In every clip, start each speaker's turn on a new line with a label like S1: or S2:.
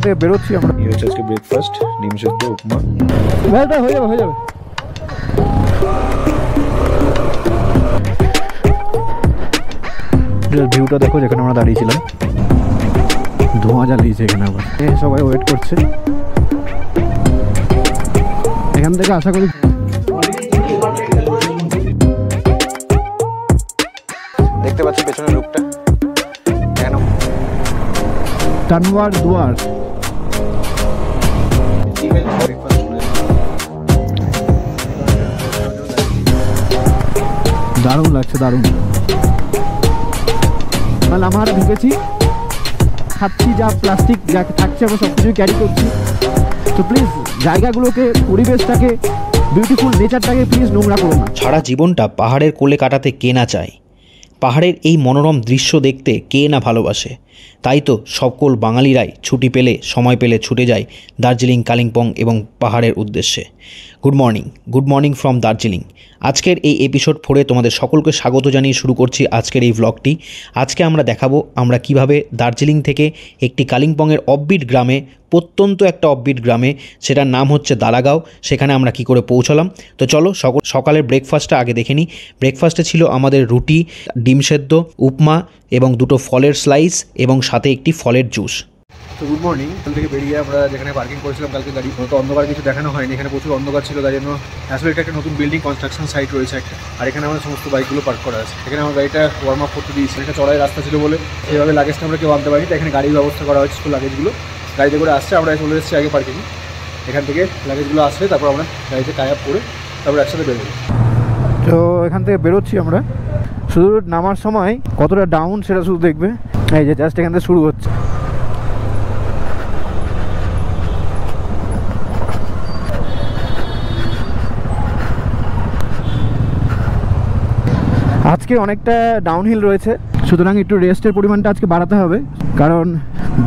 S1: থেকে বেরোচ্ছি আমরা। এই হচ্ছে আজকে ব্রেকফাস্ট, ডিম সেদ্ধ, উপমা। হয়ে যাবে হয়ে যাবে। ভিউটা দেখো যেখানে আমরা দাঁড়িয়েছিলাম, ধোঁয়া জ্বালিয়েছে এখানে। আবার সবাই ওয়েট করছে এখান থেকে। আশা করি দেখতে পাচ্ছি পেছনের লুকটা, টানওয়ার দুয়ার। দারুণ লাগছে, দারুণ। মানে আমরা ঢুকেছি, খাচ্ছি, যা প্লাস্টিক যা থাকছে আমরা সব কিছু ক্যারি করছি। তো প্লিজ জায়গাগুলোকে, পরিবেশটাকে, বিউটিফুল নেচারটাকে প্লিজ নোংরা করো না।
S2: সারা জীবনটা পাহাড়ের কোলে কাটাতে কে না চায়, পাহাড়ের এই মনোরম দৃশ্য দেখতে কে না ভালোবাসে। তাই তো সকল বাঙালিরাই ছুটি পেলে, সময় পেলে ছুটে যায় দার্জিলিং, কালিম্পং এবং পাহাড়ের উদ্দেশ্যে। Good morning from Darjeeling. আজকের এই এপিসোড 4-এ তোমাদের সকলকে স্বাগত জানিয়ে শুরু করছি আজকের এই ভ্লগটি। আজকে আমরা দেখাবো আমরা কিভাবে দার্জিলিং থেকে একটি কালিম্পংয়ের অফবিট গ্রামে, প্রত্যন্ত একটা অফবিট গ্রামে, সেটার নাম হচ্ছে দালাগাঁও, সেখানে আমরা কি করে পৌঁছালাম। তো চলো সকালের ব্রেকফাস্টটা আগে দেখে নিই। ব্রেকফাস্টে ছিল আমাদের রুটি, ডিম সেদ্ধ, উপমা এবং 2টো ফলের স্লাইস এবং সাথে একটি ফলের জুস।
S1: তো গুড মর্নিং। এখান থেকে বেরিয়ে আমরা যেখানে পার্কিং করেছিলাম কালকে গাড়ি, তো অন্ধকার কিছু দেখানো হয়নি, এখানে প্রচুর অন্ধকার ছিল। তাই জন্য আসলে এটা একটা নতুন বিল্ডিং কনস্ট্রাকশন সাইট রয়েছে একটা, আর এখানে আমাদের সমস্ত বাইকগুলো পার্ক করা আছে। এখানে আমার গাড়িটা ওয়ার্ম আপ করতে দিয়েছি। একটা চড়াই রাস্তা ছিল বলে সেভাবে লাগেজটা আমরা কেউ আনতে পারিনি, তাই এখানে গাড়ির ব্যবস্থা করা হয়েছে। লাগেজগুলো গাড়িতে করে আসছে, আমরা চলে এসেছি আগে পার্কিং। এখান থেকে লাগেজগুলো আসলে তারপর আমরা গাড়িতে টাই আপ করে তারপর একসাথে বেরোবো। তো এখান থেকে বেরোচ্ছি আমরা। শুধু নামার সময় কতটা ডাউন সেটা শুধু দেখবে। এই যে জাস্ট এখান থেকে শুরু হচ্ছে। আজকে অনেকটা ডাউনহিল রয়েছে, সুতরাং একটু রেস্টের পরিমাণটা আজকে বাড়াতে হবে, কারণ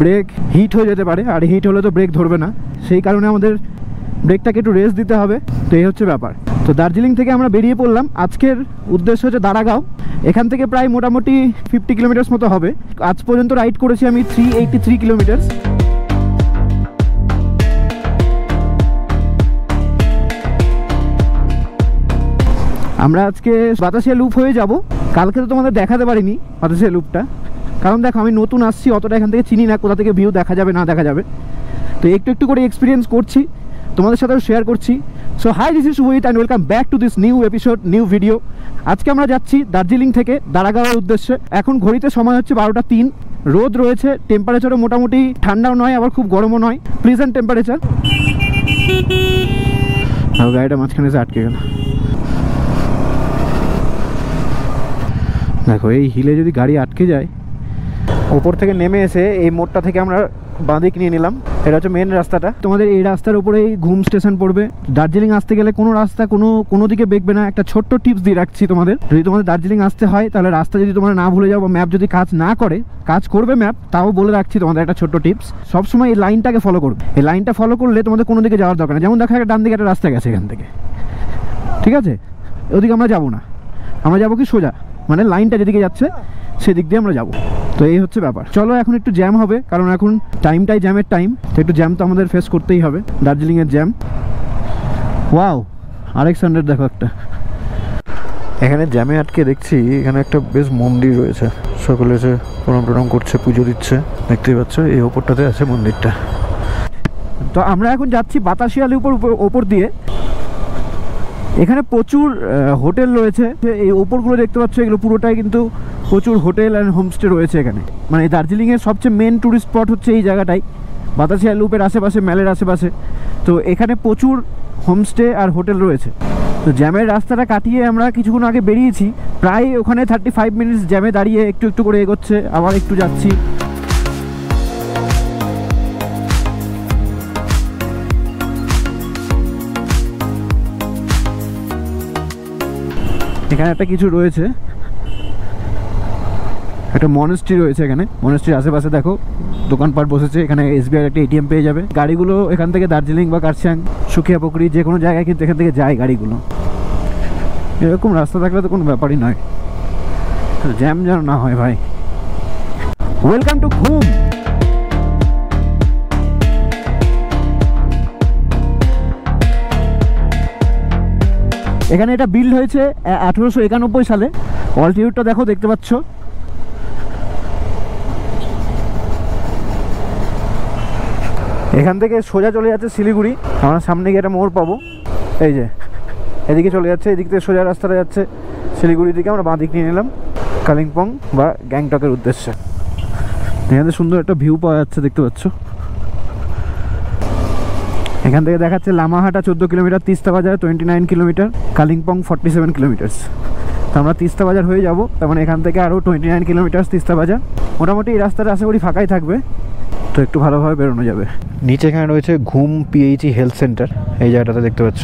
S1: ব্রেক হিট হয়ে যেতে পারে, আর হিট হলে তো ব্রেক ধরবে না। সেই কারণে আমাদের ব্রেকটাকে একটু রেস্ট দিতে হবে। তো এই হচ্ছে ব্যাপার। তো দার্জিলিং থেকে আমরা বেরিয়ে পড়লাম। আজকের উদ্দেশ্য হচ্ছে দারাগাঁও। এখান থেকে প্রায় মোটামুটি 50 কিলোমিটার্স মতো হবে। আজ পর্যন্ত রাইড করেছি আমি 383 কিলোমিটার্স। আমরা আজকে বাতাসিয়া লুপ হয়ে যাব। কালকে তো তোমাদের দেখাতে পারিনি বাতাসিয়া লুপটা, কারণ দেখো আমি নতুন আসছি, অতটা এখান থেকে চিনি না কোথা থেকে ভিউ দেখা যাবে না দেখা যাবে। তো একটু একটু করে এক্সপিরিয়েন্স করছি, তোমাদের সাথেও শেয়ার করছি। So hi, this is Shubhajit and welcome back to this new episode, new video. আজকে আমরা যাচ্ছি দার্জিলিং থেকে দারাগাঁওয়ের উদ্দেশ্যে। এখন ঘড়িতে সময় হচ্ছে 12টা 3। রোদ রয়েছে, টেম্পারেচারও মোটামুটি ঠান্ডাও নয় আবার খুব গরমও নয়, প্লিজেন্ট টেম্পারেচার। গাড়িটা মাঝখানে এসে আটকে গেল। দেখো এই হিলে যদি গাড়ি আটকে যায়, ওপর থেকে নেমে এসে এই মোড়টা থেকে আমরা বাঁদিক নিয়ে নিলাম। এটা হচ্ছে মেন রাস্তাটা। তোমাদের এই রাস্তার উপরেই ঘুম স্টেশন পড়বে। দার্জিলিং আসতে গেলে কোনো রাস্তা কোনো দিকে বেঁকবে না। একটা ছোট্ট টিপস দিয়ে রাখছি তোমাদের, যদি তোমাদের দার্জিলিং আসতে হয় তাহলে রাস্তা যদি তোমরা না ভুলে যাও বা ম্যাপ যদি কাজ না করে, কাজ করবে ম্যাপ, তাও বলে রাখছি তোমাদের একটা ছোট্ট টিপস, সবসময় এই লাইনটাকে ফলো করবে। এই লাইনটা ফলো করলে তোমাদের কোনো দিকে যাওয়ার দরকার নেই। যেমন দেখো একটা ডান দিকে একটা রাস্তা গেছে এখান থেকে, ঠিক আছে, ওদিকে আমরা যাবো না, আমরা যাবো কি সোজা, মানে লাইনটা যেদিকে যাচ্ছে সেদিক দিয়ে আমরা যাবো। তো এই হচ্ছে ব্যাপার। চলো এখন একটু জ্যাম হবে, কারণ এখন টাইমটাই জ্যামের টাইম, তো একটু জ্যাম তো আমাদের ফেস করতেই হবে। দার্জিলিংয়ের জ্যাম। ওয়াও, RX100 দেখো একটা। এখানে জ্যামে আটকে দেখছি এখানে একটা বেশ মন্দির রয়েছে, সকলে এসে প্রণাম করছে, পুজো দিচ্ছে। দেখতেই পাচ্ছ এই ওপরটাতে আছে মন্দিরটা। তো আমরা এখন যাচ্ছি বাতাসিয়া লুপের ওপর দিয়ে। এখানে প্রচুর হোটেল রয়েছে। এই ওপরগুলো দেখতে পাচ্ছ, এগুলো পুরোটাই কিন্তু প্রচুর হোটেল অ্যান্ড হোমস্টে রয়েছে এখানে। মানে দার্জিলিংয়ের সবচেয়ে মেন ট্যুরিস্ট স্পট হচ্ছে এই জায়গাটাই, বাতাসিয়া লুপের আশেপাশে, ম্যালের আশেপাশে। তো এখানে প্রচুর হোমস্টে আর হোটেল রয়েছে। তো জ্যামের রাস্তাটা কাটিয়ে আমরা কিছুক্ষণ আগে বেরিয়েছি, প্রায় ওখানে 35 মিনিটস জ্যামে দাঁড়িয়ে একটু একটু করে এগোচ্ছে, আবার একটু যাচ্ছি। এখানে একটা কিছু রয়েছে, একটা মনেস্ট্রি রয়েছে এখানে। মনেস্ট্রির আশেপাশে দেখো দোকানপাট বসেছে। এখানে SBI একটা ATM পেয়ে যাবে। গাড়িগুলো এখান থেকে দার্জিলিং বা কার্শিয়াং, সুখিয়া পুকুরি, যে কোনো জায়গায় কিন্তু এখান থেকে যায় গাড়িগুলো। এরকম রাস্তা থাকলে তো কোনো ব্যাপারই নয়, জ্যাম যেন না হয় ভাই। ওয়েলকাম টু ঘুম। এখানে এটা বিল্ড হয়েছে 1891 সালে। অল্টিটিউডটা দেখো, দেখতে পাচ্ছ। এখান থেকে সোজা চলে যাচ্ছে শিলিগুড়ি। আমরা সামনে গিয়ে একটা মোড় পাবো, এই যে এদিকে চলে যাচ্ছে, এদিক থেকে সোজা রাস্তাটা যাচ্ছে শিলিগুড়ির দিকে। আমরা বাঁ দিক নিয়ে নিলাম কালিম্পং বা গ্যাংটকের উদ্দেশ্যে। এখানে সুন্দর একটা ভিউ পাওয়া যাচ্ছে, দেখতে পাচ্ছ। এখান থেকে দেখাচ্ছে লামাহাটা 14 কিলোমিটার, তিস্তা বাজার 29 কিলোমিটার, কালিম্পং 47 কিলোমিটার্স। তো আমরা তিস্তা বাজার হয়ে যাব, তার মানে এখান থেকে আরও 29 কিলোমিটার্স তিস্তা বাজার। মোটামুটি এই রাস্তাটা আশা করি ফাঁকাই থাকবে, তো একটু ভালোভাবে বেরোনো যাবে। নিচে এখানে রয়েছে ঘুম পিএইচই হেলথ সেন্টার, এই জায়গাটাতে দেখতে পাচ্ছ।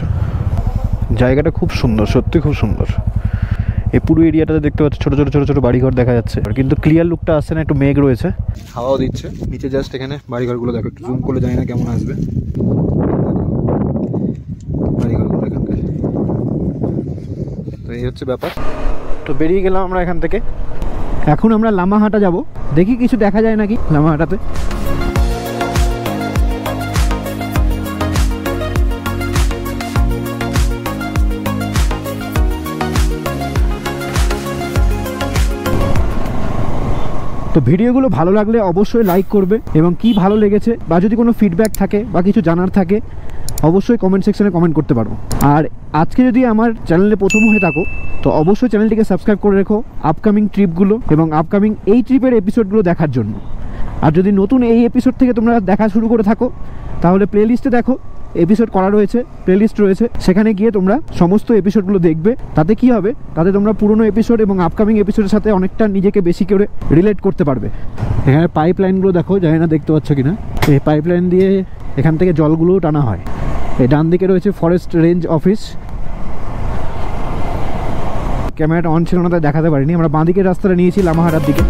S1: জায়গাটা খুব সুন্দর, সত্যি খুব সুন্দর। এই পুরো এরিয়াটাতে দেখতে পাচ্ছ ছোটো ছোটো ছোটো ছোটো বাড়িঘর দেখা যাচ্ছে, কিন্তু ক্লিয়ার লুকটা আসছে না, একটু মেঘ রয়েছে, হাওয়াও দিচ্ছে নিচে। জাস্ট এখানে বাড়িঘরগুলো দেখো, একটু জুম করলে জানি না কেমন আসবে বাড়িঘরগুলো এখানকার। তো এই হচ্ছে ব্যাপার। তো বেরিয়ে গেলাম আমরা এখান থেকে। এখন আমরা লামাহাটা যাব, দেখি কিছু দেখা যায় নাকি লামাহাটাতে। তো ভিডিওগুলো ভালো লাগলে অবশ্যই লাইক করবে, এবং কি ভালো লেগেছে বা যদি কোনো ফিডব্যাক থাকে বা কিছু জানার থাকে অবশ্যই কমেন্ট সেকশনে কমেন্ট করতে পারো। আর আজকে যদি আমার চ্যানেলে প্রথম হয়ে থাকো তো অবশ্যই চ্যানেলটিকে সাবস্ক্রাইব করে রেখো আপকামিং ট্রিপগুলো এবং আপকামিং এই ট্রিপের এপিসোডগুলো দেখার জন্য। আর যদি নতুন এই এপিসোড থেকে তোমরা দেখা শুরু করে থাকো তাহলে প্লেলিস্টে দেখো, এপিসোড করা রয়েছে, প্লেলিস্ট রয়েছে, সেখানে গিয়ে তোমরা সমস্ত এপিসোডগুলো দেখবে। তাতে কি হবে, তাতে তোমরা পুরনো এপিসোড এবং আপকামিং এপিসোডের সাথে অনেকটা নিজেকে বেশি করে রিলেট করতে পারবে। এখানে পাইপ লাইনগুলো দেখো, জানি না দেখতে পাচ্ছ কিনা। এই পাইপ লাইন দিয়ে এখান থেকে জলগুলোও টানা হয়। এই ডান দিকে রয়েছে ফরেস্ট রেঞ্জ অফিস। ক্যামেরাটা অন ছিল না তাই দেখাতে পারিনি। আমরা বাঁ দিকের রাস্তাটা নিয়েছি লামাহাটার দিকে।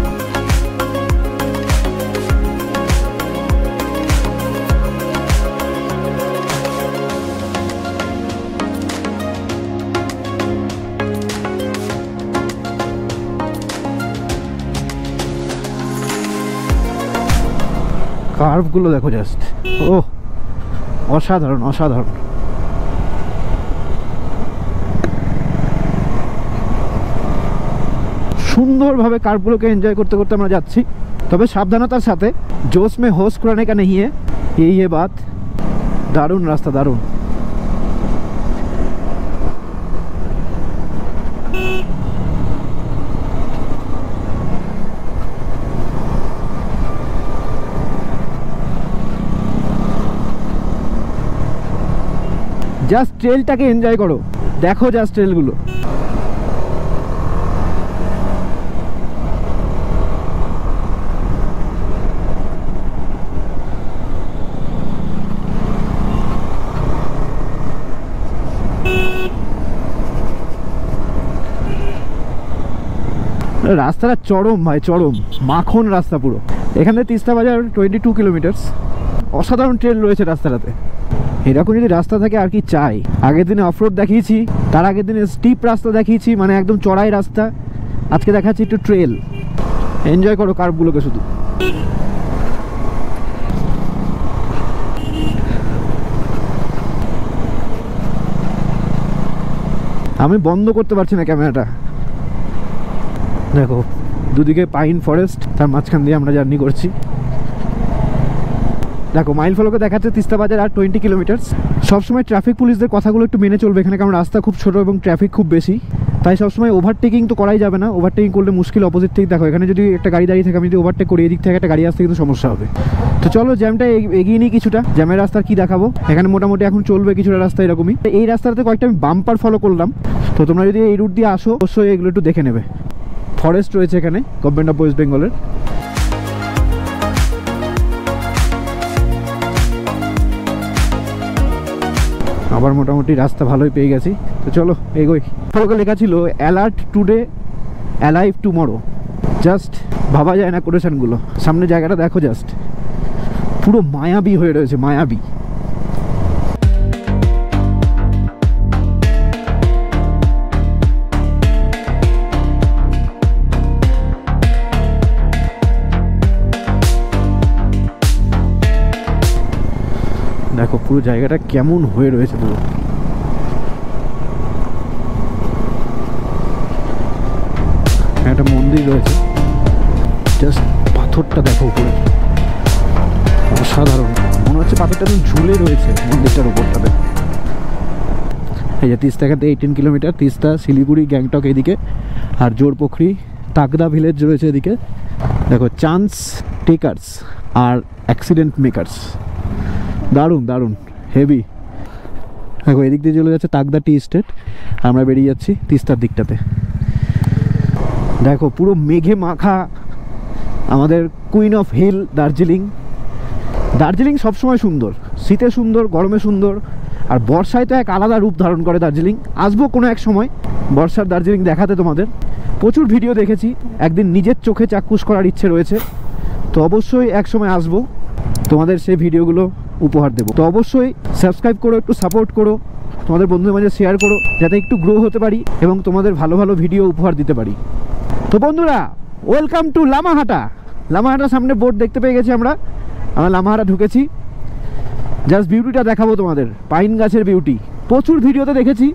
S1: কার্ভগুলো দেখো জাস্ট, ও অসাধারণ অসাধারণ। সুন্দরভাবে কার্ভগুলোকে এনজয় করতে করতে আমরা যাচ্ছি, তবে সাবধানতার সাথে। জোশ মে হোশ কুরানে কা নেই এই বাত। দারুণ রাস্তা, দারুণ। জাস্ট ট্রেলটাকে এনজয় করো, দেখো জাস্ট ট্রেলগুলো। রাস্তাটা চরম ভাই, চরম মাখন রাস্তা পুরো। এখান থেকে তিস্তা বাজার 22 কিলোমিটার্স। অসাধারণ ট্রেল রয়েছে রাস্তাটাতে। এরকম যদি রাস্তা থাকে আর কি চাই। আগের দিনে অফরোড দেখিয়েছি, তার আগের দিনে স্টিপ রাস্তা দেখিয়েছি, মানে একদম চড়াই রাস্তা। আজকে দেখাচ্ছি একটু ট্রেল। এনজয় করো কার্ভগুলোকে শুধু। আমি বন্ধ করতে পারছি না ক্যামেরাটা। দেখো দুদিকে পাইন ফরেস্ট, তার মাঝখান দিয়ে আমরা জার্নি করছি। দেখো মাইল ফলকে দেখাচ্ছে তিস্তা বাজার আর 20 কিলোমিটার্স। সবসময় ট্রাফিক পুলিশদের কথাগুলো একটু মেনে চলবে এখানে, কারণ রাস্তা খুব ছোট এবং ট্রাফিক খুব বেশি। তাই সবসময় ওভারটেকিং তো করাই যাবে না। ওভারটেকিং করলে মুশকিল অপোজিট থেকে। দেখো এখানে যদি একটা গাড়ি দাঁড়িয়ে থাকে, আমি যদি ওভারটেক করি, এদিক থেকে একটা গাড়ি আসতে কিন্তু সমস্যা হবে। তো চলো জ্যামটা এগিয়ে নিই কিছুটা। জ্যামের রাস্তা কি দেখাবো, এখানে মোটামুটি এখন চলবে কিছুটা রাস্তা এরকমই। এই রাস্তাতে কয়েকটা আমি বাম্পার ফলো করলাম। তো তোমরা যদি এই রুট দিয়ে আসো অবশ্যই এগুলো একটু দেখে নেবে। ফরেস্ট রয়েছে এখানে, গভর্নমেন্ট অফ ওয়েস্ট বেঙ্গলের। আবার মোটামুটি রাস্তা ভালোই পেয়ে গেছি। তো চলো এগোই। ফলকে লেখা ছিল alert today, alive tomorrow. Just ভাবা যায় না কোটেশনগুলো। সামনে জায়গাটা দেখো, জাস্ট পুরো মায়াবী হয়ে রয়েছে, মায়াবী। দেখো পুরো জায়গাটা কেমন হয়ে রয়েছে পুরো। এখানে একটা মন্দির রয়েছে, জাস্ট পাথরটা দেখো উপরে, অসাধারণ। মনে হচ্ছে পাথরটা একদম ঝুলে রয়েছে মন্দিরটার উপরটাতে। এই যে তিস্তা এখান থেকে 18 কিলোমিটার, তিস্তা, শিলিগুড়ি, গ্যাংটক এদিকে, আর জোরপোখরি, তাকদা ভিলেজ রয়েছে এদিকে। দেখো, চান্স টেকার্স আর অ্যাক্সিডেন্ট মেকার্স, দারুণ দারুণ, হেভি। দেখো এদিক দিয়ে চলে যাচ্ছে তাকদা টি স্টেট, আমরা বেরিয়ে যাচ্ছি তিস্তার দিকটাতে। দেখো পুরো মেঘে মাখা আমাদের queen of hill Darjeeling. Darjeeling সবসময় সুন্দর, শীতে সুন্দর, গরমে সুন্দর, আর বর্ষায় তো এক আলাদা রূপ ধারণ করে দার্জিলিং। আসবো কোনো এক সময় বর্ষার দার্জিলিং দেখাতে তোমাদের। প্রচুর ভিডিও দেখেছি, একদিন নিজের চোখে চাক্ষুষ করার ইচ্ছে রয়েছে, তো অবশ্যই এক সময় আসবো, তোমাদের সেই ভিডিওগুলো উপহার দেবো। তো অবশ্যই সাবস্ক্রাইব করো, একটু সাপোর্ট করো, তোমাদের বন্ধুদের মাঝে শেয়ার করো, যাতে একটু গ্রো হতে পারি এবং তোমাদের ভালো ভালো ভিডিও উপহার দিতে পারি। তো বন্ধুরা, ওয়েলকাম টু লামাহাটা। লামাহাটার সামনে বোর্ড দেখতে পেয়ে গেছি আমরা লামাহাটা ঢুকেছি। জাস্ট বিউটিটা দেখাবো তোমাদের, পাইন গাছের বিউটি। প্রচুর ভিডিওতে দেখেছি,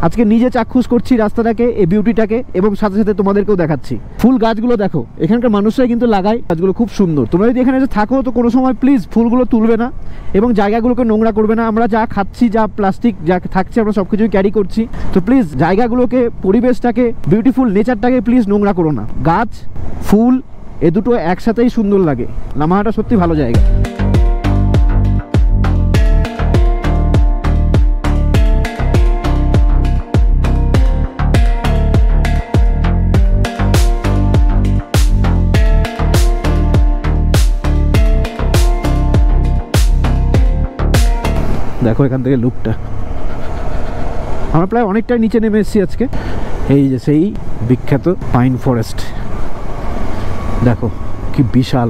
S1: আজকে নিজে চাক্ষুষ করছি রাস্তাটাকে, এই বিউটিটাকে, এবং সাথে সাথে তোমাদেরকেও দেখাচ্ছি। ফুল গাছগুলো দেখো, এখানকার মানুষরাই কিন্তু লাগায়, গাছগুলো খুব সুন্দর। তোমরা যদি এখানে থাকো তো কোনো সময় প্লিজ ফুলগুলো তুলবে না এবং জায়গাগুলোকে নোংরা করবে না। আমরা যা খাচ্ছি, যা প্লাস্টিক যা থাকছে, আমরা সব কিছুই ক্যারি করছি। তো প্লিজ জায়গাগুলোকে, পরিবেশটাকে, বিউটিফুল নেচারটাকে প্লিজ নোংরা করো না। গাছ, ফুল, এ দুটো একসাথেই সুন্দর লাগে। লামাহাটা সত্যি ভালো জায়গা। দেখো এখান থেকে লুকটা, আমরা প্রায় অনেকটাই নিচে নেমে এসেছি আজকে। এই যে সেই বিখ্যাত পাইন ফরেস্ট, দেখো কি বিশাল।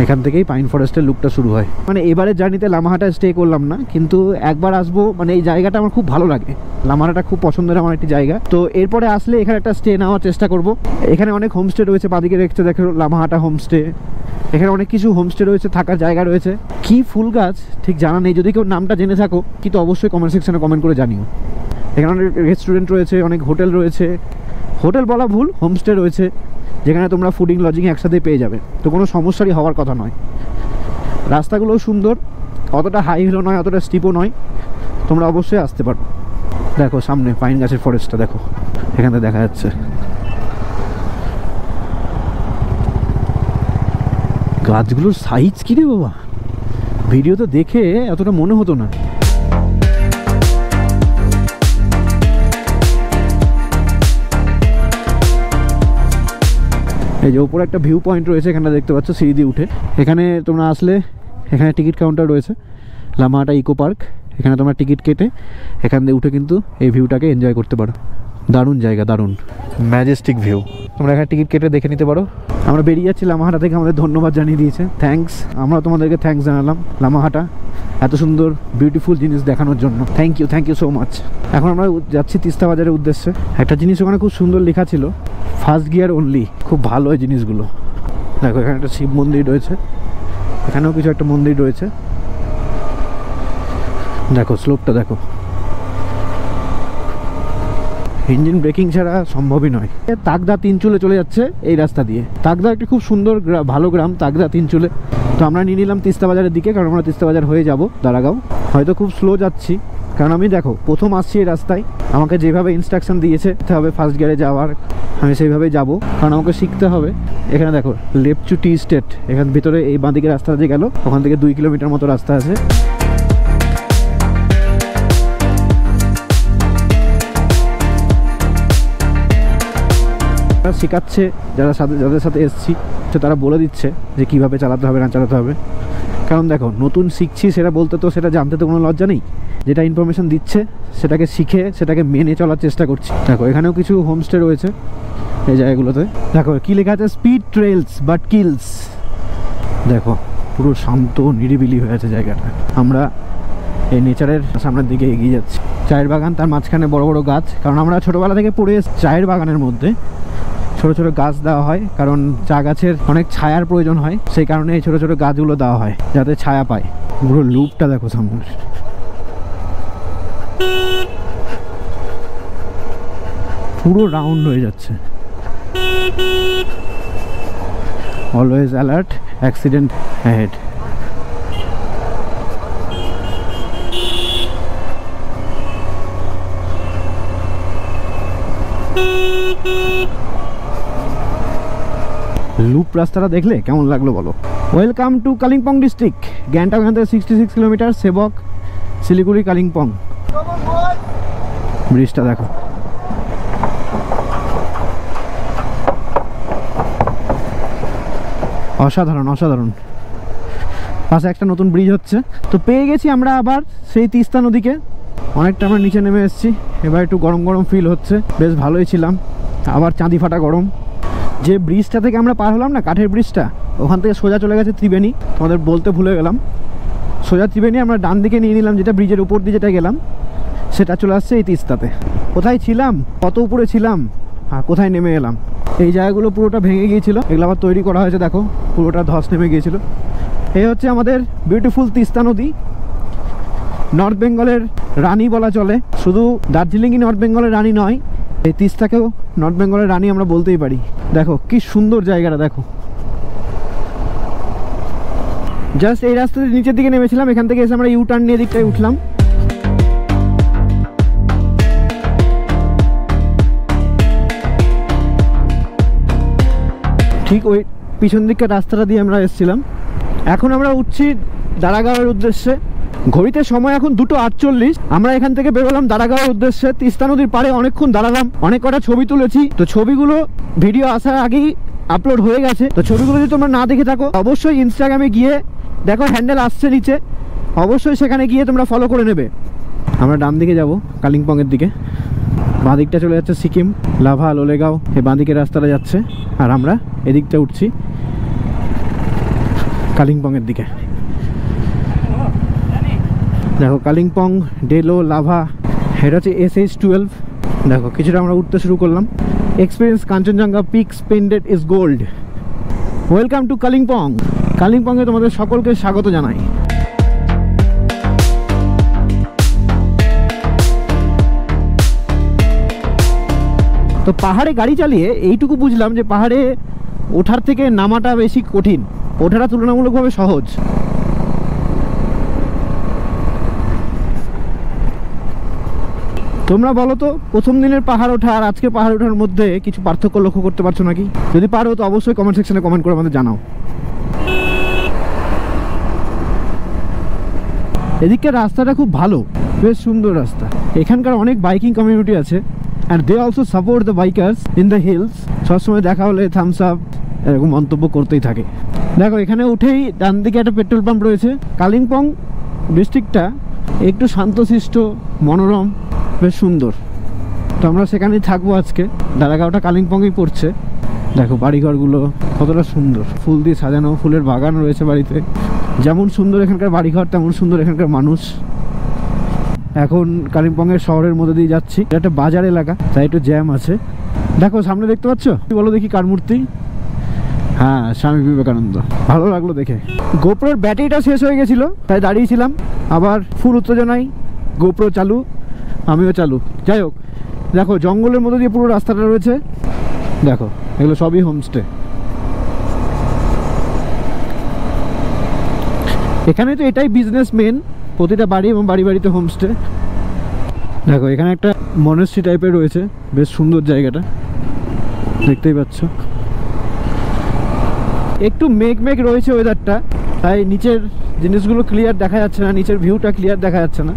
S1: এখান থেকেই পাইন ফরেস্টের লুকটা শুরু হয়। মানে এবারের জার্নিতে লামাহাটা স্টে করলাম না, কিন্তু একবার আসবো। মানে এই জায়গাটা আমার খুব ভালো লাগে, লামাহাটা খুব পছন্দের আমার একটি জায়গা। তো এরপরে আসলে এখানে একটা স্টে নেওয়ার চেষ্টা করব। এখানে অনেক হোমস্টে রয়েছে, বাদিকে দেখতে দেখো লামাহাটা হোমস্টে। এখানে অনেক কিছু হোমস্টে রয়েছে, থাকার জায়গা রয়েছে। কি ফুল গাছ ঠিক জানা নেই, যদি কেউ নামটা জেনে থাকো কিন্তু অবশ্যই কমেন্ট সেকশনে কমেন্ট করে জানিও। এখানে অনেক রেস্টুরেন্ট রয়েছে, অনেক হোটেল রয়েছে, হোটেল বলা ভুল, হোমস্টে রয়েছে, যেখানে তোমরা ফুডিং লজিং একসাথেই পেয়ে যাবে। তো কোনো সমস্যারই হওয়ার কথা নয়। রাস্তাগুলোও সুন্দর, অতটা হাই হিলও নয়, অতটা স্টিপও নয়, তোমরা অবশ্যই আসতে পারো। দেখো সামনে পাইন গাছের ফরেস্টটা দেখো, এখানে দেখা যাচ্ছে। গাছগুলোর সাইজ কি রে বাবা, ভিডিওতে দেখে এতটা মনে হতো না। এই যে উপরে একটা ভিউ পয়েন্ট রয়েছে, এখানে দেখতে পাচ্ছ সিঁড়ি দিয়ে উঠে। এখানে তোমরা আসলে এখানে টিকিট কাউন্টার রয়েছে, লামাহাটা ইকো পার্ক। এখানে তোমরা টিকিট কেটে এখান দিয়ে উঠে কিন্তু এই ভিউটাকে এনজয় করতে পারো। দারুণ জায়গা, দারুণ ম্যাজেস্টিক ভিউ। তোমরা এখানে টিকিট কেটে দেখে নিতে পারো। আমরা বেরিয়ে যাচ্ছি, লামাহাটা থেকে আমাদের ধন্যবাদ জানিয়ে দিয়েছে, থ্যাঙ্কস। আমরা তোমাদেরকে থ্যাঙ্কস জানালাম লামাহাটা এত সুন্দর বিউটিফুল জিনিস দেখানোর জন্য। Thank you so much. এখন আমরা যাচ্ছি তিস্তা বাজারের উদ্দেশ্যে। একটা জিনিস ওখানে খুব সুন্দর লেখা ছিল, ফার্স্ট গিয়ার অনলি। খুব ভালো এই জিনিসগুলো। দেখো এখানে একটা শিব মন্দির রয়েছে, এখানেও কিছু একটা মন্দির রয়েছে। দেখো স্লোপটা দেখো, ইঞ্জিন ব্রেকিং ছাড়া সম্ভবই নয়। তাকদা তিনচুলে চলে যাচ্ছে এই রাস্তা দিয়ে। তাকদা একটি খুব সুন্দর ভালো গ্রাম, তাকদা তিনচুলে। তো আমরা নিয়ে নিলাম তিস্তা বাজারের দিকে, কারণ আমরা তিস্তা বাজার হয়ে যাব দাঁড়াগাঁও। হয়তো খুব স্লো যাচ্ছি, কারণ আমি দেখো প্রথম আসছি এই রাস্তায়। আমাকে যেভাবে ইনস্ট্রাকশন দিয়েছে হবে ফার্স্ট গিয়ারে যাওয়ার, আমি সেইভাবেই যাব, কারণ আমাকে শিখতে হবে। এখানে দেখো লেপচু টি স্টেট, এখান ভিতরে এই বাঁদিকে রাস্তা যে গেল, ওখান থেকে 2 কিলোমিটার মতো রাস্তা আছে। শেখাচ্ছে যাদের সাথে এসছি, তো তারা বলে দিচ্ছে যে কিভাবে চালাতে হবে না চালাতে হবে। কারণ দেখো নতুন শিখছি, সেটা বলতে তো সেটা জানতে তো কোনো লজ্জা নেই। যেটা ইনফরমেশন দিচ্ছে সেটাকে শিখে সেটাকে মেনে চলার চেষ্টা করছি। দেখো এখানেও কিছু হোমস্টে রয়েছে এই জায়গাগুলোতে। দেখো কি লেখা আছে, স্পিড ট্রেলস বাট কিলস। দেখো পুরো শান্ত নিরিবিলি হয়ে আছে জায়গাটা। আমরা এই নেচারের সামনের দিকে এগিয়ে যাচ্ছি। চায়ের বাগান, তার মাঝখানে বড় বড় গাছ, কারণ আমরা ছোটোবেলা থেকে পড়ে চায়ের বাগানের মধ্যে ছোট ছোট গাছ দেওয়া হয়, কারণ চা গাছের অনেক ছায়ার প্রয়োজন হয়, সেই কারণে এই ছোট ছোট গাছগুলো দেওয়া হয় যাতে ছায়া পায়। পুরো লুপটা দেখো সামনে, পুরো রাউন্ড হয়ে যাচ্ছে। Always alert, accident ahead. Loop রাস্তাটা দেখলে কেমন লাগলো বলো। Welcome to Kalimpong district. Gangtok এখান থেকে 66 কিলোমিটার, সেবক, শিলিগুড়ি, কালিম্পং। ব্রিজটা দেখো, অসাধারণ অসাধারণ। পাশে একটা নতুন ব্রিজ হচ্ছে। তো পেয়ে গেছি আমরা আবার সেই তিস্তা নদীকে। অনেকটা আমরা নিচে নেমে এসেছি। এবার একটু গরম গরম ফিল হচ্ছে, বেশ ভালোই ছিলাম। আবার চাঁদি ফাটা গরম। যে ব্রিজটা থেকে আমরা পার হলাম না, কাঠের ব্রিজটা, ওখান থেকে সোজা চলে গেছে ত্রিবেণী। তোমাদের বলতে ভুলে গেলাম, সোজা ত্রিবেণী আমরা ডান দিকে নিয়ে নিলাম, যেটা ব্রিজের উপর দিয়ে যেটা গেলাম সেটা চলে আসছে এই তিস্তাতে। কোথায় ছিলাম, কত উপরে ছিলাম, আর কোথায় নেমে এলাম। এই জায়গাগুলো পুরোটা ভেঙে গিয়েছিল, এগুলো আবার তৈরি করা হয়েছে। দেখো পুরোটা ধস নেমে গিয়েছিল। এই হচ্ছে আমাদের বিউটিফুল তিস্তা নদী, নর্থ বেঙ্গলের রানী বলা চলে। শুধু দার্জিলিংই নর্থ বেঙ্গলের রানী নয়, এই তিস্তাকেও নর্থ বেঙ্গলের রানী আমরা বলতেই পারি। দেখো কি সুন্দর জায়গাটা, দেখো। জাস্ট এই রাস্তাতে নিচের দিকে নেমেছিলাম, এখান থেকে এসে আমরা ইউ টার্ন নিয়ে দিকটায় উঠলাম। ঠিক ওই পিছন দিকের রাস্তাটা দিয়ে আমরা এসেছিলাম। এখন আমরা উঠছি দাঁড়াগাঁওয়ের উদ্দেশ্যে। ঘড়িতে সময় এখন 2:48। আমরা এখান থেকে বেরোলাম দাঁড়াগাঁওয়ের উদ্দেশ্যে। তিস্তা নদীর পাড়ে অনেকক্ষণ দাঁড়ালাম, অনেক কটা ছবি তুলেছি। তো ছবিগুলো ভিডিও আসার আগেই আপলোড হয়ে গেছে। তো ছবিগুলো যদি তোমরা না দেখে থাকো, অবশ্যই ইনস্টাগ্রামে গিয়ে দেখো, হ্যান্ডেল আসছে নিচে, অবশ্যই সেখানে গিয়ে তোমরা ফলো করে নেবে। আমরা ডান দিকে যাব কালিম্পংয়ের দিকে, বাঁ দিকটা চলে যাচ্ছে সিকিম, লাভা, লোলেগাঁও। এই বাঁ দিকের রাস্তাটা যাচ্ছে, আর আমরা এদিকটা উঠছি কালিম্পংয়ের দিকে। দেখো কালিম্পং, ডেলো, লাভা, এটা হচ্ছে SH12। দেখো কিছুটা আমরা উঠতে শুরু করলাম। Experience Kanchenjunga peaks painted is gold. Welcome to Kalimpong. কালিম্পংয়ে তোমাদের সকলকে স্বাগত জানাই। তো পাহাড়ে গাড়ি চালিয়ে এইটুকু বুঝলাম যে পাহাড়ে ওঠার থেকে নামাটা বেশি কঠিন, ওঠাটা তুলনামূলকভাবে সহজ। তোমরা বলো তো, প্রথম দিনের পাহাড় ওঠা আর আজকে পাহাড় ওঠার মধ্যে কিছু পার্থক্য লক্ষ্য করতে পারছো নাকি? যদি পারো তো অবশ্যই কমেন্ট সেকশনে কমেন্ট করে আমাদের জানাও। এদিকের রাস্তাটা খুব ভালো, বেশ সুন্দর রাস্তা। এখানকার অনেক বাইকিং কমিউনিটি আছে, and they also support the bikers in the hills. সবসময় দেখা হলে থামস আপ এরকম মন্তব্য করতেই থাকে। দেখো এখানে উঠেই ডান দিকে একটা পেট্রোল পাম্প রয়েছে। কালিম্পং ডিস্ট্রিক্টটা একটু শান্তশিষ্ট, মনোরম, বেশ সুন্দর। তো আমরা সেখানেই থাকবো আজকে। দাঁড়াগাঁওটা কালিম্পংয়েই পড়ছে। দেখো বাড়িঘরগুলো কতটা সুন্দর, ফুল দিয়ে সাজানো, ফুলের বাগান রয়েছে বাড়িতে। যেমন সুন্দর এখানকার বাড়িঘর, তেমন সুন্দর এখানকার মানুষ। এখন কালিম্পংয়ের শহরের মধ্যে দিয়ে যাচ্ছি। এটা একটা বাজার এলাকা, তাই একটু জ্যাম আছে। দেখো সামনে দেখতে পাচ্ছ, বলো দেখি কার মূর্তি? হ্যাঁ, স্বামী বিবেকানন্দ। ভালো লাগলো দেখে। গোপ্রোর ব্যাটারিটা শেষ হয়ে গেছিল, তাই দাঁড়িয়েছিলাম। আবার ফুল উত্তেজনায় গোপ্রো চালু, আমিও চালু। যাই হোক, দেখো জঙ্গলের মধ্যে দিয়ে পুরো রাস্তাটা রয়েছে। দেখো এগুলো সবই হোমস্টে। এখানে তো এটাই বিজনেস মেন, প্রতিটা বাড়ি এবং বাড়ি বাড়িতে হোমস্টে। দেখো এখানে একটা মনেস্ট্রি টাইপের রয়েছে, বেশ সুন্দর জায়গাটা, দেখতেই পাচ্ছ। একটু মেঘ মেঘ রয়েছে ওয়েদারটা, তাই নিচের জিনিসগুলো ক্লিয়ার দেখা যাচ্ছে না, নিচের ভিউটা ক্লিয়ার দেখা যাচ্ছে না।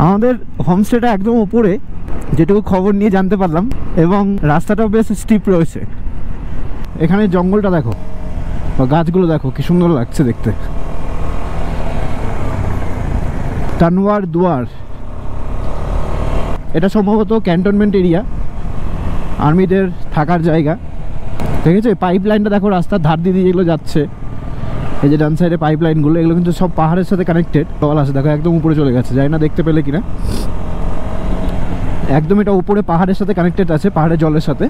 S1: আমাদের হোমস্টেটা একদম উপরে, যেটুকু খবর নিয়ে জানতে পারলাম, এবং রাস্তাটাও বেশ স্টিপ রয়েছে। এখানে জঙ্গলটা দেখো, বা গাছগুলো দেখো কি সুন্দর লাগছে দেখতে। তানওয়ার দুয়ার, এটা সম্ভবত ক্যান্টনমেন্ট এরিয়া, আর্মিদের থাকার জায়গা। দেখেছো পাইপ লাইনটা দেখো, রাস্তার ধার দিয়ে যেগুলো যাচ্ছে, এই যে ডান সাইডে পাইপ লাইনগুলো, এগুলো কিন্তু সব পাহাড়ের সাথে কানেক্টেড। জল আছে দেখো একদম উপরে চলে গেছে, জানি না দেখতে পেলে কিনা। একদম এটা উপরে পাহাড়ের সাথে কানেক্টেড আছে, পাহাড়ের জলের সাথে।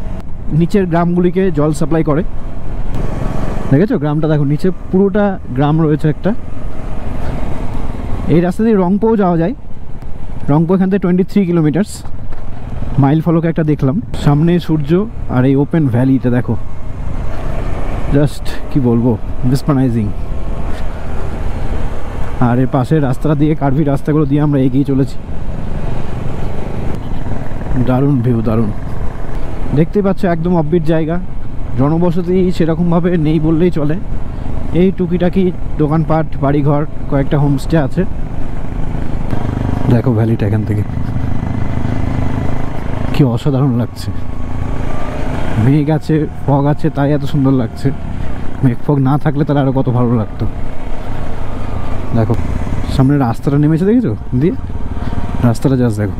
S1: নিচের গ্রামগুলিকে জল সাপ্লাই করে। দেখেছো গ্রামটা, দেখো নিচে পুরোটা গ্রাম রয়েছে একটা। এই রাস্তা দিয়ে রংপুও যাওয়া যায়। রংপু এখান থেকে 23 কিলোমিটার্স। মাইল ফলক একটা দেখলাম, সামনে সূর্য আর এই ওপেন ভ্যালিটা দেখো, জাস্ট কি বলবো, মেসমারাইজিং। আর এর পাশে রাস্তাটা দিয়ে, কার্ভি রাস্তাগুলো দিয়ে আমরা এগিয়ে চলেছি। দারুণ ভিউ, দারুণ। দেখতেই পাচ্ছ একদম অফবিট জায়গা, জনবসতি সেরকমভাবে নেই বললেই চলে। এই টুকিটাকি দোকানপাট, বাড়িঘর, কয়েকটা হোমস্টে আছে। দেখো ভ্যালিটা এখান থেকে কি অসাধারণ লাগছে। মেঘ আছে, ফগ আছে, তাই এত সুন্দর লাগছে। মেঘ ফগ না থাকলে তাহলে আরো কত ভালো লাগতো। দেখো সামনে রাস্তাটা নেমেছে, দেখেছো দিয়ে রাস্তাটা, জাস্ট দেখো।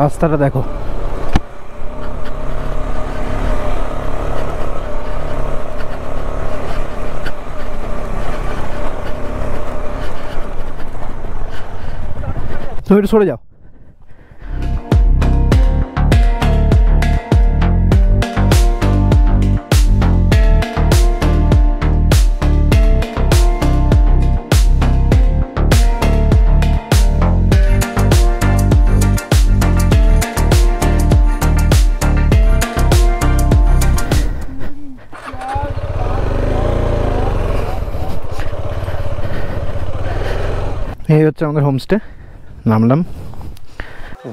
S1: রাস্তাটা দেখো, তুমি একটু সরে যাও। এই হচ্ছে আমাদের হোমস্টে, নামলাম।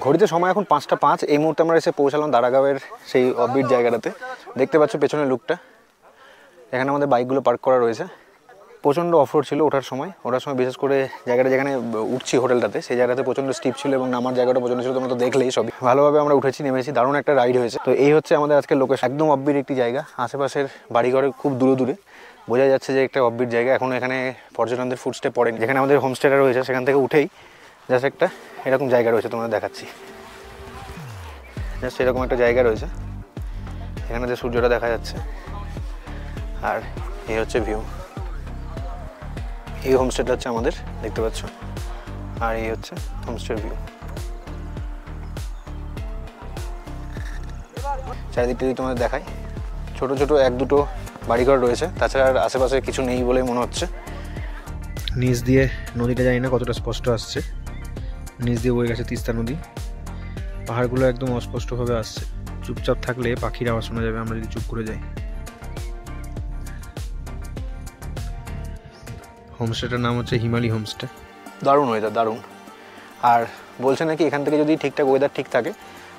S1: ঘড়িতে সময় এখন 5টা 5। এই মুহূর্তে আমরা এসে পৌঁছালাম দারাগাঁওয়ের সেই অফবিট জায়গাটাতে। দেখতে পাচ্ছ পেছনের লুকটা, এখানে আমাদের বাইকগুলো পার্ক করা রয়েছে। প্রচণ্ড অফরোড ছিল ওঠার সময় বিশেষ করে জায়গাটা যেখানে উঠছি হোটেলটাতে, সেই জায়গাতে প্রচণ্ড স্টিপ ছিল এবং নামার জায়গাটা প্রচণ্ড ছিল। তোমরা তো দেখলেই সবই। ভালোভাবে আমরা উঠেছি, নেমেছি, দারুণ একটা রাইড হয়েছে। তো এই হচ্ছে আমাদের আজকে লোকেশন, একদম অফবিট একটি জায়গা। আশেপাশের বাড়িঘরে খুব দূরে দূরে, বোঝা যাচ্ছে যে একটা অফবিট জায়গা। এখন এখানে পর্যটনদের ফুটস্টে পড়েনি। যেখানে আমাদের হোমস্টেটা রয়েছে সেখান থেকে উঠেই জাস্ট একটা এরকম জায়গা রয়েছে, তোমাদের দেখাচ্ছি। জাস্ট এরকম একটা জায়গা রয়েছে, এখানে যে সূর্যটা দেখা যাচ্ছে, আর এই হচ্ছে ভিউ। এই হোমস্টেটা হচ্ছে আমাদের, দেখতে পাচ্ছ, আর এই হচ্ছে হোমস্টের ভিউ। চারিদিকটা যদি তোমাদের দেখাই, ছোট ছোট 1-2 বাড়িঘর রয়েছে, তাছাড়া আর আশেপাশে কিছু নেই বলেই মনে হচ্ছে। নিচ দিয়ে নদীটা জানি না কতটা স্পষ্ট আসছে, নিচ দিয়ে বয়ে গেছে তিস্তা নদী। পাহাড়গুলো একদম অস্পষ্টভাবে আসছে। চুপচাপ থাকলে পাখির আওয়াজ শোনা যাবে আমরা যদি চুপ করে যাই। হোমস্টেটার নাম হচ্ছে হিমালি হোমস্টে। দারুণ ওয়েদার, দারুণ। আর বলছে নাকি এখান থেকে যদি ঠিকঠাক ওয়েদার ঠিক থাকে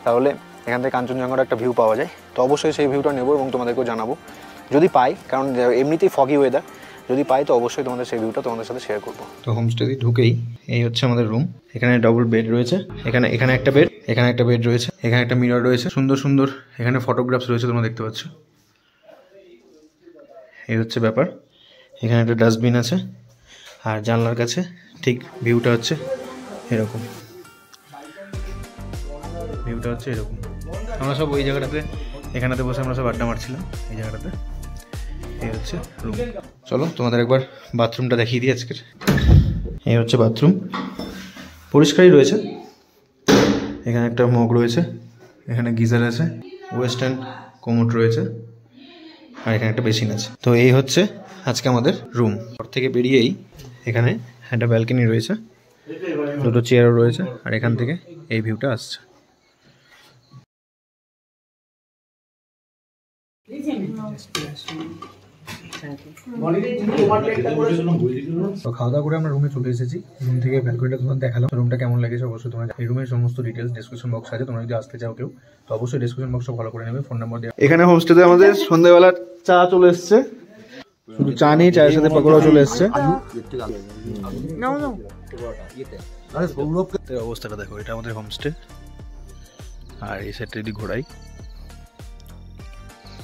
S1: তাহলে এখান থেকে কাঞ্চনজঙ্ঘার একটা ভিউ পাওয়া যায়। তো অবশ্যই সেই ভিউটা নেবো এবং তোমাদেরকেও জানাবো যদি পাই, কারণ এমনিতেই ফগি ওয়েদার। যদি পাই তো অবশ্যই তোমাদের সেই ভিউটা তোমাদের সাথে শেয়ার করবো। তো হোমস্টেতে ঢুকেই এই হচ্ছে আমাদের রুম। এখানে ডাবল বেড রয়েছে, এখানে একটা বেড, এখানে একটা বেড রয়েছে, এখানে একটা মিরর রয়েছে, সুন্দর সুন্দর এখানে ফটোগ্রাফস রয়েছে, তোমরা দেখতে পাচ্ছ। এই হচ্ছে ব্যাপার। এখানে একটা ডাস্টবিন আছে, আর জানলার কাছে ঠিক ভিউটা হচ্ছে এরকম। ভিউটা হচ্ছে এরকম। আমরা সব ওই জায়গাটাতে, এখানেতে বসে আমরা সব আড্ডা মারছিলাম এই জায়গাটাতে। এই হচ্ছে রুম। চলো তোমাদের একবার বাথরুমটা দেখিয়ে দিই আজকের। এই হচ্ছে বাথরুম, পরিষ্কারই রয়েছে। এখানে একটা মগ রয়েছে, এখানে গিজার আছে, ওয়েস্টার্ন কোমোড রয়েছে, আর এখানে একটা বেসিন আছে। তো এই হচ্ছে আজকে আমাদের রুম। ঘর থেকে বেরিয়েই এখানে একটা ব্যালকনি রয়েছে, 2টো চেয়ারও রয়েছে, আর এখান থেকে এই ভিউটা আসছে। খাওয়া দাওয়া করে আমরা রুমে চলে এসেছি। রুম থেকে ব্যালকনিটা তোমাদের দেখালাম। রুমটা কেমন লেগেছে অবশ্যই তোমরা, এই রুমের সমস্ত ডিটেলস ডেসক্রিপশন বক্স আছে। তোমরা যদি আসতে চাও কেউ তো অবশ্যই ডেসক্রিপশন বক্সটা ফলো করে নেবে, ফোন নাম্বার দেওয়া। এখানে হোমস্টেতে আমাদের সন্ধ্যাবেলা চা চলে এসছে, শুধু চা নেই, চায়ের সাথে পকোড়াও চলে এসছে। অবস্থাটা দেখো, এটা আমাদের হোমস্টে। আর এই সাইডটা যদি ঘোরাই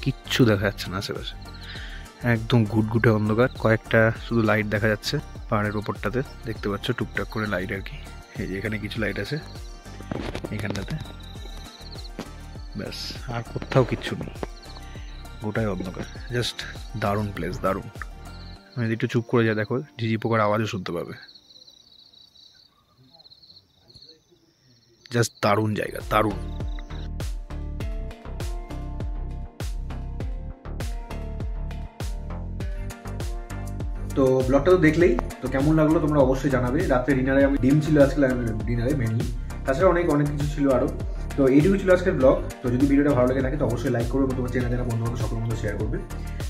S1: কিচ্ছু দেখা যাচ্ছে না আশেপাশে, একদম ঘুটঘুটে অন্ধকার। কয়েকটা শুধু লাইট দেখা যাচ্ছে পাহাড়ের ওপরটাতে, দেখতে পাচ্ছ টুকটাক করে লাইট আর কি। এই যে এখানে কিছু লাইট আছে এখানটাতে, ব্যাস আর কোথাও কিচ্ছু নেই, গোটাই অন্ধকার। জাস্ট দারুণ প্লেস, দারুণ। আমি যদি একটু চুপ করে যাই দেখো ঝিঝি পোকার আওয়াজও শুনতে পাবে। জাস্ট দারুণ জায়গা, দারুণ। তো ব্লগটা তো দেখলেই, তো কেমন লাগলো তোমরা অবশ্যই জানাবে। রাত্রে ডিনারে আমি ডিম ছিল আজকে ডিনারে মেনলি, তাছাড়া অনেক কিছু ছিল আরও। তো এইটুকু ছিল আজকের ব্লগ। তো যদি ভিডিওটা ভালো লেগে থাকে তো অবশ্যই লাইক করবে এবং তোমার চেনা জানা বন্ধু বান্ধব সকলের মধ্যে শেয়ার করবে।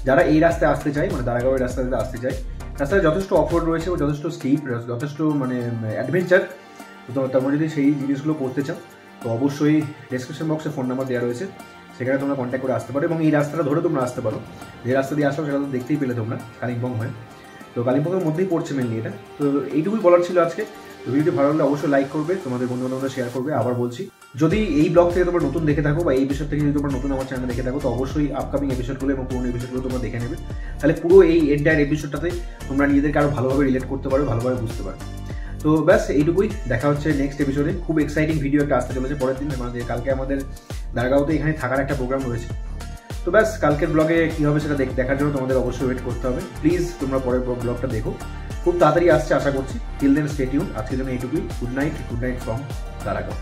S1: যারা এই রাস্তায় আসতে চায়, মানে দারাগাঁওয়ের রাস্তাতে আসতে চায়, রাস্তায় যথেষ্ট অফরোড রয়েছে, যথেষ্ট স্টিপ, যথেষ্ট মানে অ্যাডভেঞ্চার। তো তোমরা যদি সেই জিনিসগুলো করতে চাও তো অবশ্যই ডেসক্রিপশন বক্সে ফোন নাম্বার দেওয়া রয়েছে, সেখানে তোমরা কন্ট্যাক্ট করে আসতে পারো। এবং এই রাস্তাটা ধরে তোমরা আসতে পারো, যে রাস্তা দিয়ে আসো সেটা তো দেখতেই পেলে তোমরা, কালিম্পং হয়ে। তো কালিম্পংয়ের মধ্যেই পড়ছে মেনলি এটা। তো এইটুকুই বলার ছিল আজকে। তো ভিডিওটি ভালো লাগলে অবশ্যই লাইক করবে, তোমাদের বন্ধু বান্ধবরা শেয়ার করবে। আবার বলছি, যদি এই ব্লগ থেকে তোমরা নতুন দেখে থাকো বা এই এপিসোড থেকে যদি তোমরা নতুন আমার চ্যানেল দেখে থাকো তো অবশ্যই আপকামিং এপিসোডগুলো এবং পুরোনো এপিসোডগুলো তোমরা দেখে নেবে। তাহলে পুরো এই এন্টায়ার এপিসোডটাতে তোমরা নিজেদেরকে আরও ভালোভাবে রিলেট করতে পারো, ভালোভাবে বুঝতে পারো। তো ব্যাস এইটুকুই, দেখা হচ্ছে নেক্সট এপিসোডে। খুব এক্সাইটিং ভিডিও একটা আসতে চলেছে পরের দিন। কালকে আমাদের দারাগাঁওতে এখানে থাকার একটা প্রোগ্রাম রয়েছে। তো ব্যাস কালকের ব্লগে কী হবে সেটা দেখার জন্য তোমাদের অবশ্যই ওয়েট করতে হবে। প্লিজ তোমরা পরের ব্লগটা দেখো, খুব তাড়াতাড়ি আসছে আশা করছি। Till then stay tuned. আজকের জন্য এইটুকুই। Good night from Daragaon.